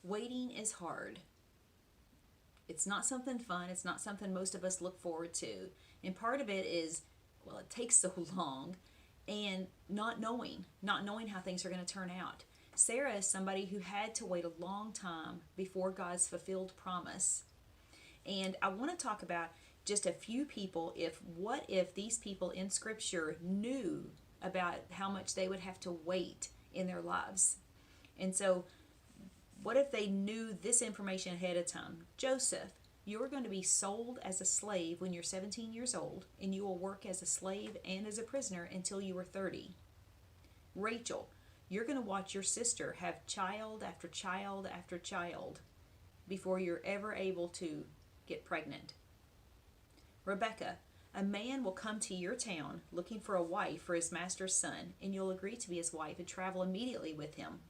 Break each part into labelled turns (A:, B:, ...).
A: Waiting is hard. It's not something fun. It's not something most of us look forward to. And part of it is, well, it takes so long, and not knowing how things are going to turn out. Sarah is somebody who had to wait a long time before God's fulfilled promise. And I want to talk about just a few people. What if these people in scripture knew about how much they would have to wait in their lives? And so what if they knew this information ahead of time? Joseph, you're going to be sold as a slave when you're 17 years old, and you will work as a slave and as a prisoner until you are 30. Rachel, you're going to watch your sister have child after child after child before you're ever able to get pregnant. Rebecca, a man will come to your town looking for a wife for his master's son, and you'll agree to be his wife and travel immediately with him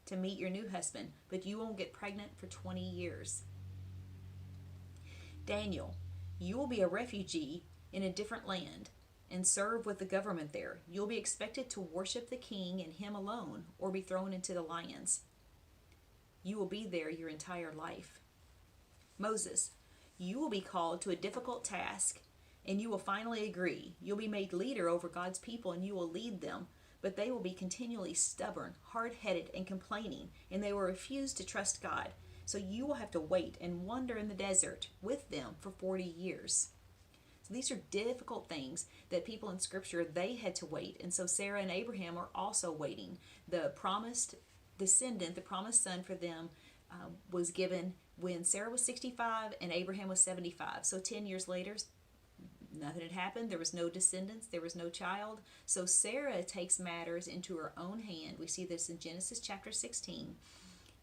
A: to meet your new husband, but you won't get pregnant for 20 years. Daniel, you will be a refugee in a different land and serve with the government there. You'll be expected to worship the king and him alone, or be thrown into the lions. You will be there your entire life. Moses, you will be called to a difficult task, and you will finally agree. You'll be made leader over God's people, and you will lead them, but they will be continually stubborn, hard-headed, and complaining, and they will refuse to trust God. So you will have to wait and wander in the desert with them for 40 years. So these are difficult things that people in Scripture, they had to wait. And so Sarah and Abraham are also waiting. The promised descendant, the promised son for them, was given when Sarah was 65 and Abraham was 75. So 10 years later, nothing had happened. There was no descendants. There was no child. So Sarah takes matters into her own hand. We see this in Genesis chapter 16,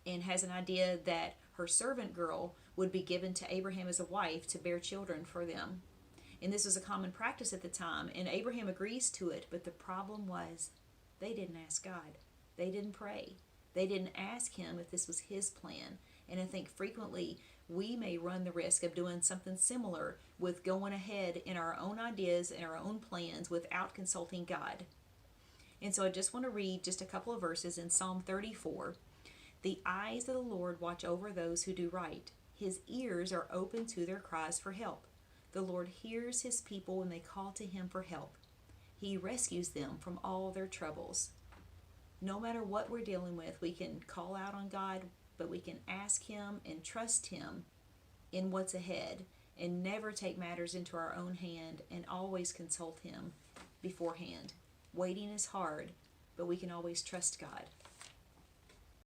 A: and has an idea that her servant girl would be given to Abraham as a wife to bear children for them. And this was a common practice at the time, and Abraham agrees to it. But the problem was, they didn't ask God. They didn't pray. They didn't ask him if this was his plan. And I think frequently we may run the risk of doing something similar, with going ahead in our own ideas and our own plans without consulting God. And so I just want to read just a couple of verses in Psalm 34. The eyes of the Lord watch over those who do right. His ears are open to their cries for help. The Lord hears his people when they call to him for help. He rescues them from all their troubles. No matter what we're dealing with, we can call out on God, but we can ask him and trust him in what's ahead, and never take matters into our own hand, and always consult him beforehand. Waiting is hard, but we can always trust God.